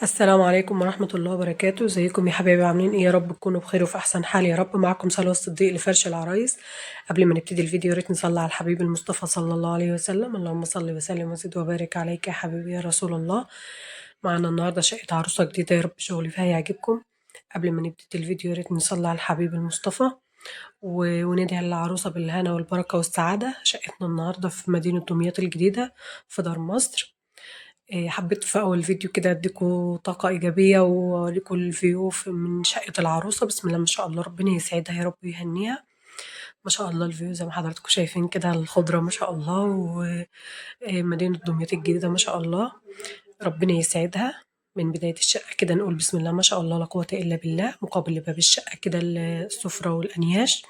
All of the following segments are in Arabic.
السلام عليكم ورحمة الله وبركاته، ازيكم يا حبايبي؟ عاملين ايه؟ يا رب تكونوا بخير وفي احسن حال يا رب. معكم سلوى الصديق لفرش العرايس. قبل ما نبتدي الفيديو يا ريت نصلي على الحبيب المصطفى صلى الله عليه وسلم. اللهم صل وسلم وزد وبارك عليك يا حبيبي يا رسول الله. معنا النهارده شقة عروسة جديدة، يا رب شغلي فيها يعجبكم. قبل ما نبتدي الفيديو يا ريت نصلي على الحبيب المصطفى وندعي للعروسة بالهنا والبركة والسعادة. شقتنا النهارده في مدينة دمياط الجديدة في دار مصر. حبيت في أول فيديو كده أديكوا طاقة إيجابية وأوريكوا الفيو من شقة العروسة. بسم الله ما شاء الله، ربنا يسعدها يا رب ويهنيها. ما شاء الله الفيو زي ما حضراتكم شايفين كده، الخضرة ما شاء الله، ومدينة دمياط الجديدة ما شاء الله. ربنا يسعدها. من بداية الشقة كده نقول بسم الله ما شاء الله لا قوة إلا بالله. مقابل لباب الشقة كده السفرة والأنياش.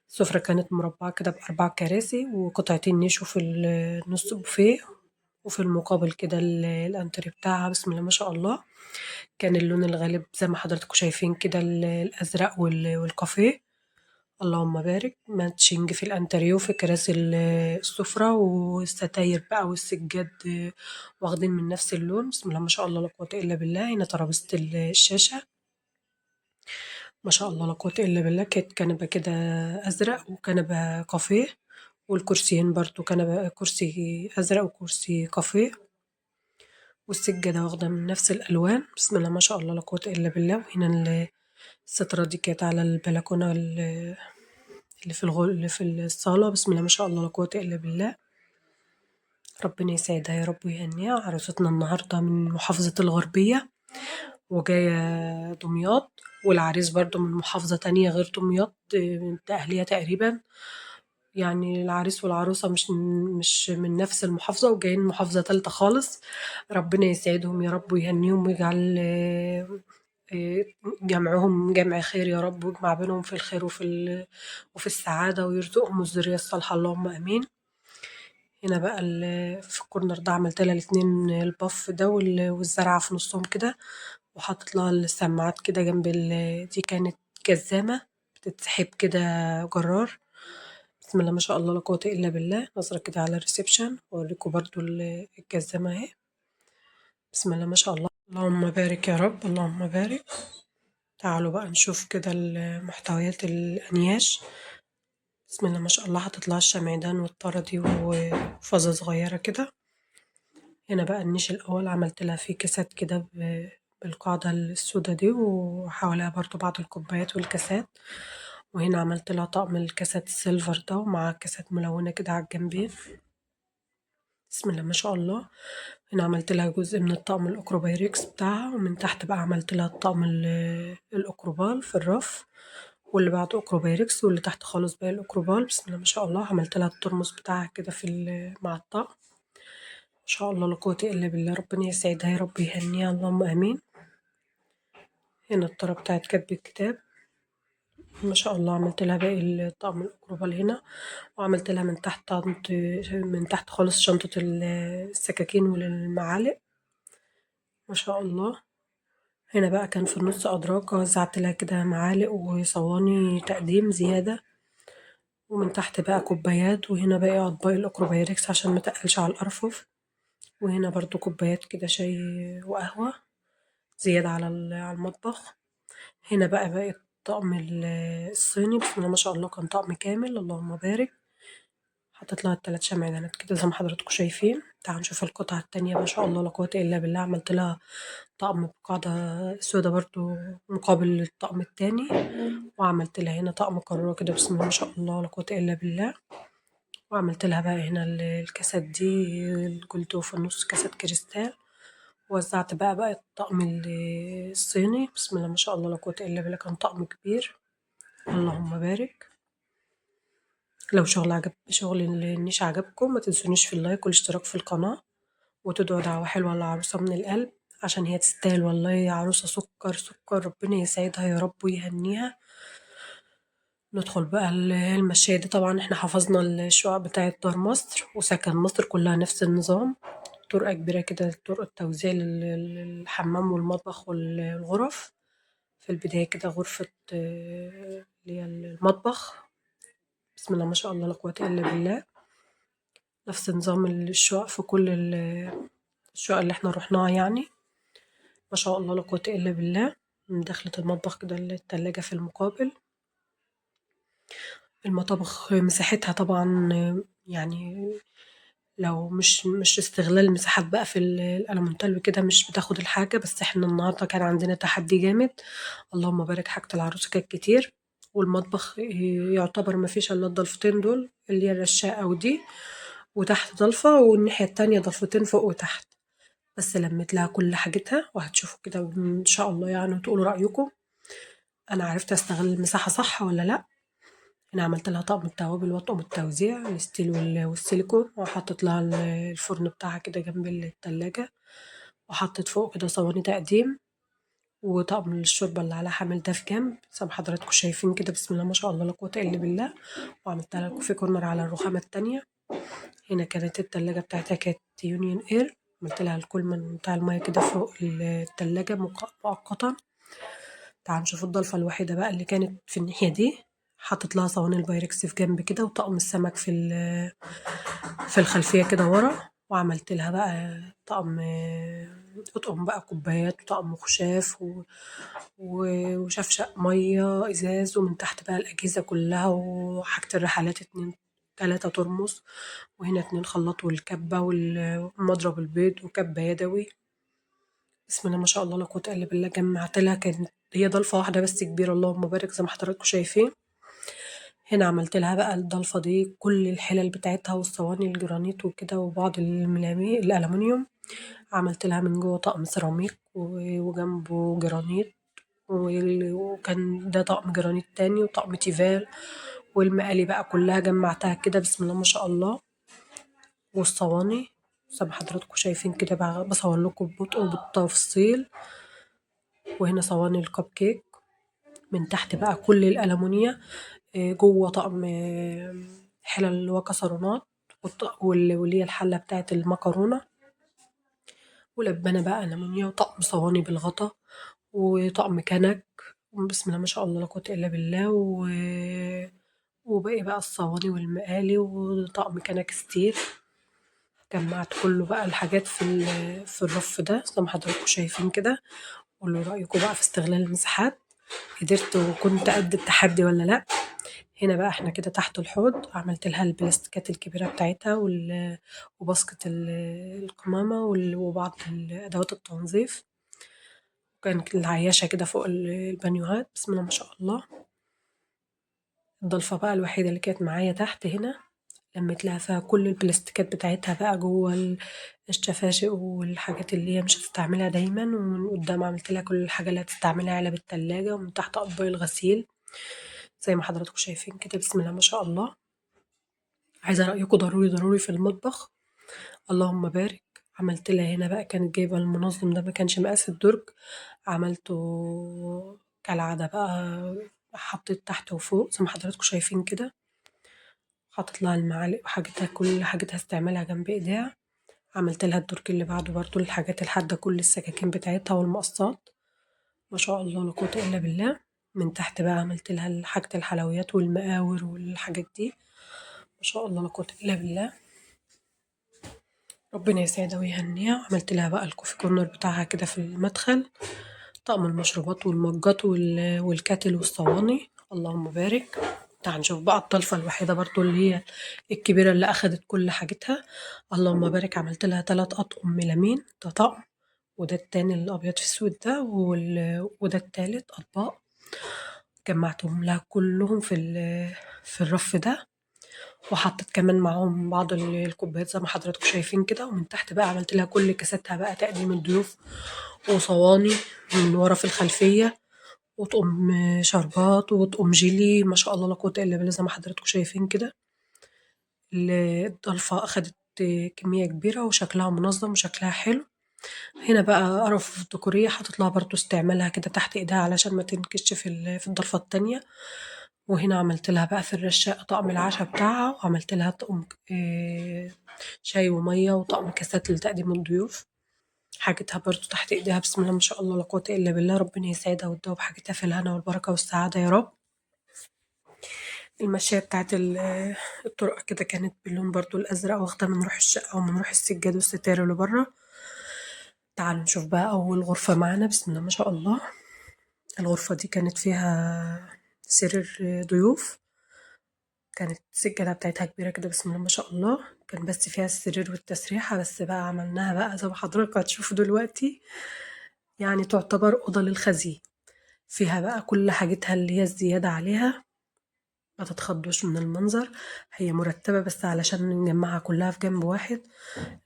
السفرة كانت مربعة كده بأربع كراسي وقطعتين نيش، وفي النص بوفيه، وفي المقابل كده الانتري بتاعها بسم الله ما شاء الله. كان اللون الغالب زي ما حضراتكم شايفين كده الأزرق والكافيه. اللهم بارك. ماتشنج في الانتريه وفي كراسي السفرة، والستاير بقى والسجاد واخدين من نفس اللون. بسم الله ما شاء الله لا قوة إلا بالله. هنا ترابيزة الشاشة ما شاء الله لا قوة إلا بالله. كانت كنبة كده أزرق وكنبة كافيه، والكرسيين برضو كنبة كرسي أزرق وكرسي كافيه، والسجادة واخدة من نفس الألوان. بسم الله ما شاء الله لا قوة إلا بالله. وهنا السترة دي كانت على البلكونة اللي في الصالة. بسم الله ما شاء الله لا قوة إلا بالله. ربنا يسعدها يا رب ويهنيها. عروستنا النهاردة من محافظة الغربية وجاية دمياط، والعريس برضو من محافظة تانية غير دمياط، من أهلية تقريبا. يعني العريس والعروسة مش من نفس المحافظة، وجايين من محافظة تالتة خالص. ربنا يسعدهم يا رب ويهنيهم ويجعل آه، جمعهم جمع خير يا رب، ويجمع بينهم في الخير وفي السعادة، ويرزقهم الذرية الصالحة اللهم آمين. هنا بقى في الكورنر ده عملت لها الاتنين الباف ده والزرعة في نصهم كده، وحطيت لها السماعات كده جنب دي كانت جزامة بتتسحب كده، جرار. بسم الله ما شاء الله لا قوة إلا بالله. نظرة كده على الريسبشن وأوريكم برضو الجزامة اهي. بسم الله ما شاء الله، اللهم بارك يا رب، اللهم بارك. تعالوا بقى نشوف كده محتويات الأنياش. بسم الله ما شاء الله. هتطلع الشمعدان والطردي وفازة صغيرة كده. هنا بقى النيش الأول عملت لها فيه كاسات كده بالقاعدة السودا دي، وحواليها برضو بعض الكوبايات والكاسات. وهنا عملت لها طقم الكاسات السيلفر ده، ومع كاسات ملونة كده على الجنبين. بسم الله ما شاء الله. هنا عملت لها جزء من الطقم الأكروبايركس بتاعها، ومن تحت بقى عملت لها الطقم الأكروبال في الرف، واللي بعده أكروبايركس، واللي تحت خالص بقى الأكروبال. بسم الله ما شاء الله. عملت لها الترمس بتاعها كده مع الطقم. ما شاء الله لا قوة إلا بالله. ربنا يسعدها يا رب يهنيها اللهم آمين. هنا الطرة بتاعت كتب الكتاب. ما شاء الله. عملت لها باقي الطقم الأكروبال هنا، وعملت لها من تحت خالص شنطة السكاكين والمعالق. ما شاء الله. هنا بقى كان في النص أدراج وزعت لها كده معالق وصواني تقديم زيادة، ومن تحت بقى كوبايات. وهنا باقي أطباق الأكروبايركس عشان متقلش على الأرفف. وهنا برضو كوبايات كده شاي وقهوة زيادة على المطبخ. هنا بقى الطقم الصيني. بسم الله ما شاء الله، كان طقم كامل اللهم بارك. حطيت لها التلات شمعدانات كده زي ما حضراتكم شايفين. تعالوا نشوف القطعة التانية. ما شاء الله لا قوة إلا بالله. عملت لها طقم بقاعدة سودا برضو مقابل الطقم التاني، وعملت لها هنا طقم قارورة كده. بسم الله ما شاء الله لا قوة إلا بالله. وعملت لها بقى هنا الكاسات دي الجولد، في النص كاسات كريستال. وزعت بقى الطقم الصيني. بسم الله ما شاء الله لا قوة إلا بالله. كان طقم كبير اللهم بارك. لو شغل النيش عجبكم، ما تنسونيش في اللايك والاشتراك في القناة، وتدعوا دعوة حلوة للعروسة من القلب، عشان هي تستاهل والله. يا عروسة سكر سكر، ربنا يسعدها يا رب ويهنيها. ندخل بقى المشاية دي. طبعا احنا حفظنا الشقق بتاعة دار مصر وسكن مصر كلها نفس النظام. طرقة كبيرة كده، طرق التوزيع للحمام والمطبخ والغرف. في البداية كده غرفة اللي هي المطبخ. بسم الله ما شاء الله لا قوة إلا بالله. نفس نظام الشقق في كل الشقق اللي احنا رحناها يعني. ما شاء الله لا قوة إلا بالله. دخلت المطبخ كده التلاجة في المقابل. المطابخ مساحتها طبعًا يعني لو مش استغلال المساحات بقى في الألمونتال وكده مش بتاخد الحاجة، بس إحنا النهارده كان عندنا تحدي جامد، اللهم بارك حاجة العروسة كانت كتير، والمطبخ يعتبر ما فيش إلا الضلفتين دول اللي هي الرشاقة ودي، وتحت ضلفة والناحية التانية ضلفتين فوق وتحت، بس لميت لها كل حاجتها وهتشوفوا كده إن شاء الله يعني وتقولوا رأيكم أنا عرفت أستغل المساحة صح والّا لأ. أنا عملت لها طقم التوابل وأطقم التوزيع الستيل والسيليكون، وحطيت لها الفرن بتاعها كده جنب التلاجة، وحطيت فوق كده صواني تقديم، وطقم الشوربة اللي على حامل ده في جنب زي ما حضراتكم شايفين كده بسم الله ما شاء الله لا قوة إلا بالله. وعملت لها الكوفي كورنر على الرخامة التانية. هنا كانت التلاجة بتاعتها كانت يونيون اير، عملت لها الكولمن بتاع المية كده فوق التلاجة مؤقتا. تعالوا نشوف الضلفة الوحيدة بقى اللي كانت في الناحية دي، حطيت لها صواني البايركس في جنب كده وطقم السمك في الخلفية كده ورا، وعملت لها بقى طقم أطقم بقى كوبايات وطقم خشاف وشفشق مية إزاز، ومن تحت بقى الأجهزة كلها وحاجة الرحلات 3 ترمس، وهنا 2 خلاط والكبة ومضرب البيض وكبة يدوي. بسم الله ما شاء الله لا قوة إلا بالله. جمعت لها كانت هي ضلفة واحدة بس كبيرة اللهم بارك زي ما حضراتكم شايفين. هنا عملت لها بقى الضلفة دي كل الحلل بتاعتها والصواني الجرانيت وكده وبعض الألمونيوم، عملت لها من جوه طقم سيراميك وجنبه جرانيت، وكان ده طقم جرانيت تاني وطقم تيفال، والمقالي بقى كلها جمعتها كده بسم الله ما شاء الله. والصواني زي ما حضراتكم شايفين كده بقى بصور لكم ببطء وبالتفصيل. وهنا صواني الكب كيك من تحت بقى كل الألمونيا، جوه طقم حلل وكسرونات، واللي هي الحلة بتاعة المكرونة، ولبانة بقى ألمونيا، وطقم صواني بالغطا، وطقم كنك بسم الله ما شاء الله لا قوة إلا بالله، وباقي بقى الصواني والمقالي وطقم كنك ستيل. جمعت كله بقى الحاجات في الرف ده زي ما حضراتكم شايفين كده. قولوا رأيكم بقى في استغلال المساحات، قدرت وكنت قد التحدي ولا لأ. هنا بقى إحنا كده تحت الحوض عملت لها البلاستيكات الكبيرة بتاعتها وباسكت القمامة وبعض أدوات التنظيف، وكانت العياشة كده فوق البانيوهات بسم الله ما شاء الله. الضلفة بقى الوحيدة اللي كانت معايا تحت هنا لميت لها فيها كل البلاستيكات بتاعتها بقى جوه الشفاشق والحاجات اللي هي مش هتستعملها دايما، ومن قدام عملت لها كل الحاجة اللي هتستعملها علب التلاجة، ومن تحت أطباق الغسيل زي ما حضراتكم شايفين كده بسم الله ما شاء الله. عايزة رأيكم ضروري ضروري في المطبخ، اللهم بارك. عملت لها هنا بقى كانت جايبة المنظم ده ما كانش مقاس الدرج، عملته كالعادة بقى، حطيت تحت وفوق زي ما حضراتكم شايفين كده، حطيت لها المعالق وحاجتها كل حاجتها استعملها جنب ايديها. عملت لها الدرج اللي بعده برضو الحاجات الحادة كل السكاكين بتاعتها والمقصات ما شاء الله لا قوة إلا بالله. من تحت بقى عملت لها حاجة الحلويات والمقاور والحاجات دي ما شاء الله لا قوة إلا بالله. ربنا يسعدها ويهنيها. عملت لها بقى الكوفي كورنر بتاعها كده في المدخل، طقم المشروبات والمجات والكاتل والصواني اللهم بارك. تعال نشوف بقى الطلفة الوحيدة برضو اللي هي الكبيرة اللي أخدت كل حاجتها، اللهم بارك. عملت لها 3 أطقم ميلامين ده طقم، وده التاني الأبيض في السود ده وده التالت أطباق، جمعتهم لها كلهم في الرف ده، وحطيت كمان معاهم بعض الكوبايات زي ما حضراتكم شايفين كده. ومن تحت بقى عملت لها كل كاساتها بقى تقديم الضيوف وصواني من ورا في الخلفية، وطقم شربات وطقم جيلي ما شاء الله لا قوة إلا بالله زي ما حضراتكم شايفين كده. الضلفة أخدت كمية كبيرة وشكلها منظم وشكلها حلو. هنا بقى قرف ديكورية حاطط لها برضو استعمالها كده تحت ايدها علشان ما تنكش في الضلفة التانية. وهنا عملت لها بقى في الرشاقة طقم العشاء بتاعها، وعملت لها طقم شاي ومية وطقم كاسات لتقديم الضيوف، حاجتها برضو تحت ايديها بسم الله ما شاء الله لا قوة إلا بالله. ربنا يسعدها وتدوب حاجتها في الهنا والبركة والسعادة يا رب. المشاية بتاعت الطرقة كده كانت باللون برضو الأزرق، واخدة من روح الشقة ومن روح السجاد والستاير اللي بره. تعالوا نشوف بقى أول غرفة معانا. بسم الله ما شاء الله. الغرفة دي كانت فيها سرير ضيوف، كانت السجادة بتاعتها كبيرة كده بسم الله ما شاء الله، كان بس فيها السرير والتسريحة بس، بقى عملناها بقى زي ما حضرتك هتشوفوا دلوقتي، يعني تعتبر أوضة للخزي، فيها بقى كل حاجتها اللي هي الزيادة عليها. ما تتخضوش من المنظر، هي مرتبة بس علشان نجمعها كلها في جنب واحد.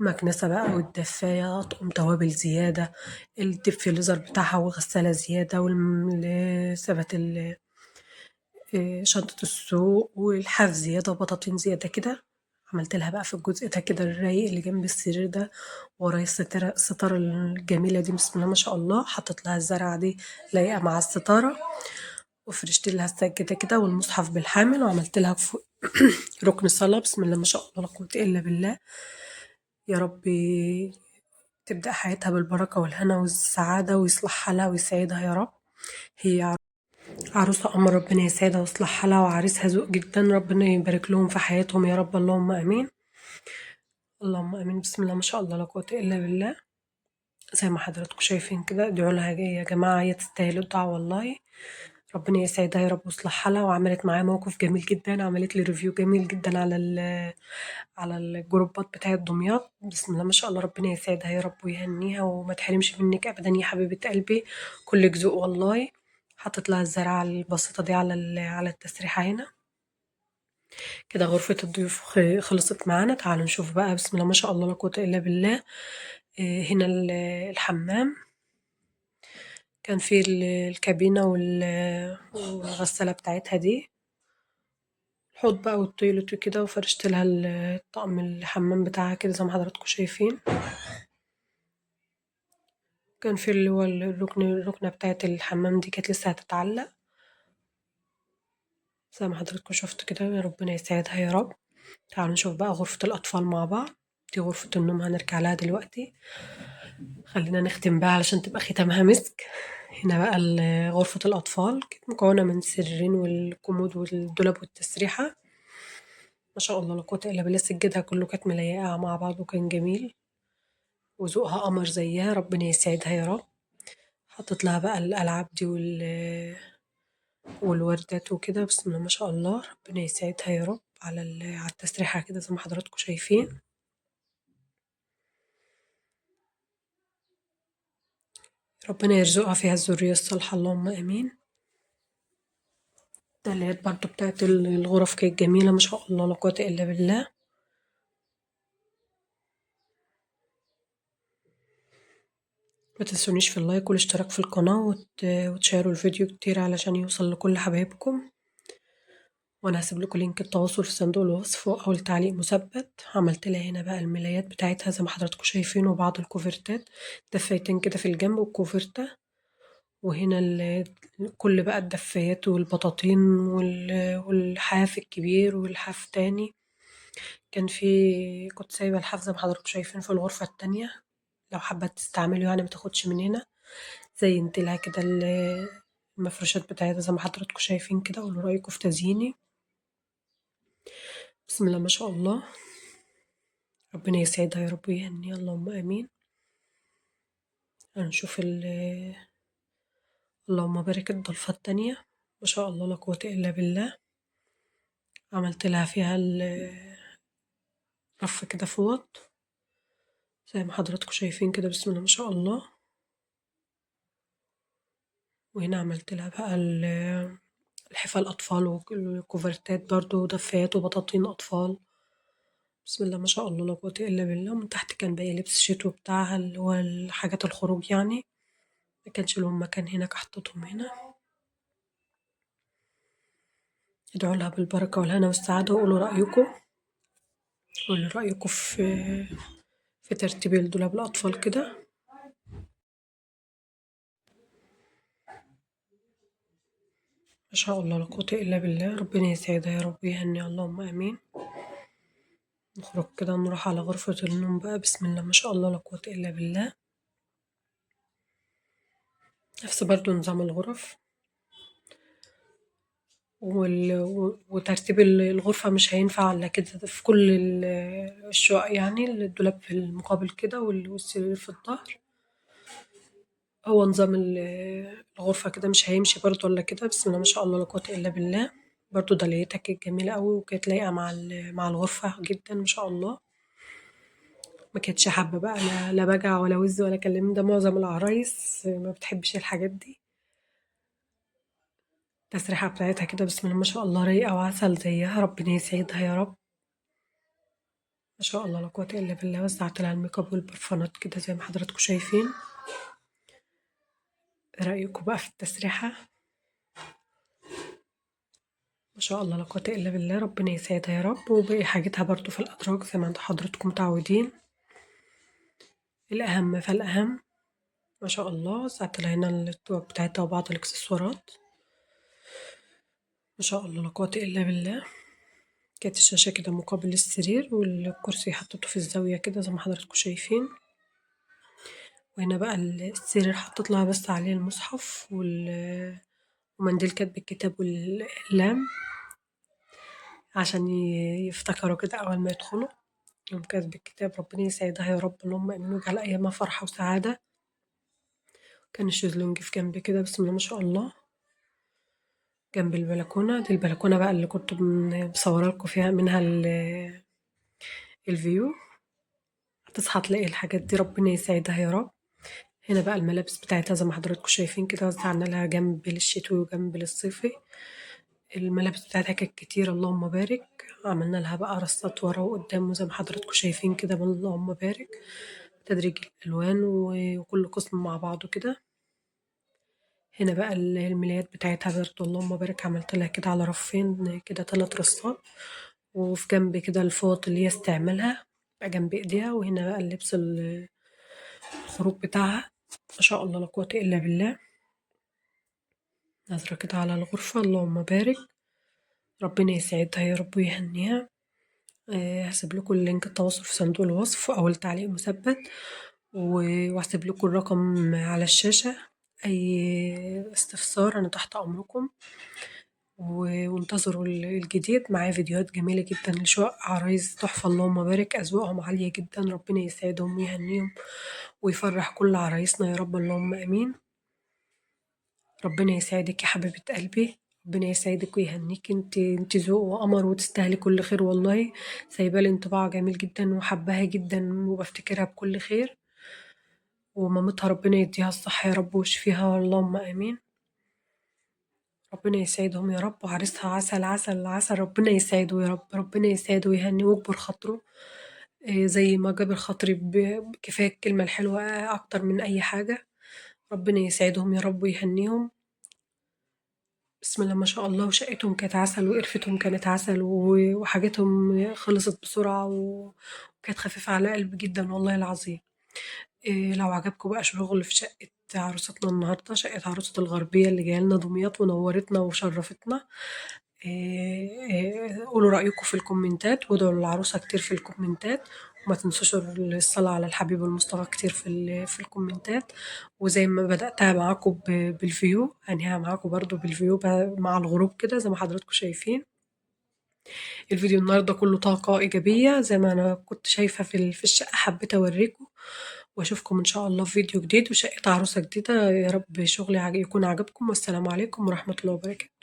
المكنسة بقى والدفاية، أطقم توابل زيادة، الديفريزر بتاعها وغسالة زيادة، ثبت شنطة السوق والحاف زيادة وبطاطين زيادة كده. عملت لها بقى في الجزء ده كده الرايق اللي جنب السرير ده، ورايا الستارة الجميلة دي بسم الله ما شاء الله، حطيت لها الزرعة دي لايقة مع الستارة، وفرشت لها السجادة كده والمصحف بالحامل، وعملت لها ركن صلاة بسم الله ما شاء الله لا قوة إلا بالله. يا رب تبدأ حياتها بالبركة والهنا والسعادة ويصلح حالها ويسعدها يا رب. هي عروسة قمر، ربنا يسعدها ويصلح حالها، وعريسها ذوق جدا، ربنا يبارك لهم في حياتهم يا رب، اللهم آمين. اللهم آمين. بسم الله ما شاء الله لا قوة إلا بالله. زي ما حضراتكم شايفين كده، ادعوا لها يا جماعة، هي تستاهل الدعاء والله. ربنا يسعدها يا رب ويصلح حالها. وعملت معايا موقف جميل جدا، عملت لي ريفيو جميل جدا على الجروبات بتاعة دمياط. بسم الله ما شاء الله، ربنا يسعدها يا رب ويهنيها وما تحرمش منك ابدا يا حبيبة قلبي، كلك ذوق والله. حطيت لها الزرعة البسيطة دي على التسريحة هنا كده. غرفة الضيوف خلصت معانا. تعالوا نشوف بقى بسم الله ما شاء الله لا قوة إلا بالله. هنا الحمام، كان فيه الكابينة والغسالة بتاعتها دي، الحوض بقى والتويلت وكده، وفرشت لها الطقم الحمام بتاعها كده زي ما حضراتكم شايفين. كان في اللي هو الركنة بتاعة الحمام دي كانت لسه هتتعلق زي ما حضراتكم شفتوا كده، يا ربنا يسعدها يا رب. تعالوا نشوف بقى غرفة الأطفال مع بعض. دي غرفة النوم هنرجع لها دلوقتي، خلينا نختم بقى علشان تبقى ختامها مسك. هنا بقى غرفة الأطفال كانت مكونة من سريرين والكومود والدولاب والتسريحة، ما شاء الله لا قوة إلا بالله. سجادها كله كانت مليقة مع بعض وكان جميل، وذوقها قمر زيها، ربنا يسعدها يا رب. حطيت لها بقى الألعاب دي والوردات وكده بسم الله ما شاء الله، ربنا يسعدها يا رب على التسريحة كده زي ما حضراتكم شايفين. ربنا يرزقها فيها الذرية الصالحة اللهم آمين. التلاجات برضو بتاعت الغرف كانت جميلة ما شاء الله لا قوة إلا بالله. ما تنسونيش في اللايك والاشتراك في القناة وتشاروا الفيديو كتير علشان يوصل لكل حبايبكم. وانا هسيب لكم لينك التواصل في صندوق الوصف او التعليق مثبت. عملت لها هنا بقى الملايات بتاعتها زي ما حضراتكم شايفين، وبعض الكوفرتات، دفايتين كده في الجنب والكوفرتة، وهنا كل بقى الدفايات والبطاطين والحاف الكبير والحاف تاني. كنت سايبة الحاف زي ما حضراتكم شايفين في الغرفة التانية، لو حابة تستعمله يعني متاخدش من هنا. زينت لها كده المفروشات بتاعتها زي ما حضراتكم شايفين كده. قولوا رأيكم في تزييني. بسم الله ما شاء الله، ربنا يسعدها يا رب ويهنيها اللهم آمين. هنشوف اللهم بارك الضلفة التانية، ما شاء الله لا قوة إلا بالله. عملت لها فيها رف كده فوط زي ما حضراتكم شايفين كده بسم الله ما شاء الله. وهنا عملت لها بقى الحفا أطفال والكوفرتات برضو ودفات وبطاطين أطفال، بسم الله ما شاء الله لا قوة إلا بالله. ومن تحت كان باقي لبس الشتوي بتاعها اللي هو الحاجات الخروج يعني، ما كانش لهم مكان هناك، حطيتهم هنا. ادعوا لها بالبركة والهنا والسعادة، وقولوا رأيكم، قولوا رأيكم في ترتيب الدولاب الأطفال كده. ما شاء الله لا قوة إلا بالله، ربنا يسعدها يا رب ويهنيها اللهم آمين. نخرج كده نروح على غرفة النوم بقى. بسم الله ما شاء الله لا قوة إلا بالله. نفس برضو نظام الغرف وترتيب الغرفة مش هينفع إلا كده في كل الشقق، يعني الدولاب في المقابل كده والسرير في الظهر. هو نظام الغرفة كده مش هيمشي برضه إلا كده، بسم الله ما شاء الله لا قوة إلا بالله. برضه دليتها كانت جميلة أوي وكانت لايقة مع الغرفة جدًا ما شاء الله. ما كانتش حابة بقى لا بجع ولا وِز ولا كلام من ده، معظم العرايس ما بتحبش الحاجات دي. التسريحة بتاعتها كده بسم الله ما شاء الله رايقة وعسل زيها، ربنا يسعدها يا رب. ما شاء الله لا قوة إلا بالله. وزعت لها الميك اب والبرفانات كده زي ما حضراتكم شايفين. إيه رأيكم بقى في التسريحة؟ ما شاء الله لا قوة إلا بالله، ربنا يسعدها يا رب. وباقي حاجتها برضه في الأدراج زي ما حضراتكم متعودين. الأهم فالأهم. ما شاء الله. وزعت لها هنا التوك بتاعتها وبعض الإكسسوارات. ما شاء الله لا قوة إلا بالله. كانت الشاشة كده مقابل السرير والكرسي حطيته في الزاوية كده زي ما حضراتكم شايفين. وهنا بقى السرير حطيت لها بس عليه المصحف ومنديل كاتب الكتاب والأقلام عشان يفتكروا كده أول ما يدخلوا. يوم كاتب الكتاب ربنا يسعدها يا رب، اللهم آمين، ويجعل أيامها فرحة وسعادة. كان الشезлونج في جنبي كده بسم الله ما شاء الله جنب البلكونة. دي البلكونة بقى اللي كنت مصورة لكم فيها منها الفيو. هتصحى تلاقي الحاجات دي ربنا يسعدها يا رب. هنا بقى الملابس بتاعتها زي ما حضراتكم شايفين كده، وزعنا لها جنب للشتوي وجنب للصيفي. الملابس بتاعتها كانت كتير اللهم بارك. عملنا لها بقى رصات ورا وقدام وزي ما حضراتكم شايفين كده اللهم بارك، تدريج الألوان وكل قسم مع بعضه كده. هنا بقى الملايات بتاعتها برضه اللهم بارك، عملت لها كده على رفين كده 3 رصات. وفي جنب كده الفوط اللي هي استعملها بقى جنب ايديها. وهنا بقى اللبس الخروج بتاعها. ما شاء الله لا قوة إلا بالله. نظرة كده على الغرفة اللهم بارك. ربنا يسعدها يا رب ويهنيها. هسيب لكم اللينك التواصل في صندوق الوصف أو التعليق مثبت، وهسيب لكم الرقم على الشاشة. أي استفسار أنا تحت أمركم. وانتظروا الجديد، معايا فيديوهات جميلة جدا لشقق عرايس تحفة اللهم بارك، أذواقهم عالية جدا، ربنا يسعدهم ويهنيهم ويفرح كل عرايسنا يا رب اللهم آمين. ربنا يسعدك يا حبيبة قلبي. ربنا يسعدك ويهنيك. انت ذوق وقمر وتستاهلي كل خير والله. سايبالي انطباع جميل جدا وحباها جدا وبفتكرها بكل خير. ومامتها ربنا يديها الصحة يا رب ويشفيها اللهم آمين. ربنا يسعدهم يا رب. وعريسها عسل عسل عسل، ربنا يسعده يا رب. ربنا يسعده ويهنيه ويكبر خاطره. زي ما جابر خاطري كفاية الكلمة الحلوة أكتر من أي حاجة. ربنا يسعدهم يا رب ويهنيهم. بسم الله ما شاء الله. وشقتهم كانت عسل وقرفتهم كانت عسل وحاجاتهم خلصت بسرعة وكانت خفيفة على قلبي جدا والله العظيم. لو عجبكم بقى شغل في شقة عروستنا النهاردة، شقة عروسة الغربية اللي جاية لنا دمياط ونورتنا وشرفتنا، قولوا رأيكم في الكومنتات وادعوا للعروسة كتير في الكومنتات. وما تنسوش الصلاة على الحبيب المصطفى كتير في الكومنتات. وزي ما بدأتها معاكم بالفيو هنهيها معاكم برضو بالفيو مع الغروب كده زي ما حضراتكم شايفين. الفيديو النهاردة كله طاقة إيجابية زي ما أنا كنت شايفة في الشقة، حبيت أوريكم. وأشوفكم إن شاء الله في فيديو جديد وشقة عروسة جديدة. يا رب شغلي يكون عجبكم، والسلام عليكم ورحمة الله وبركاته.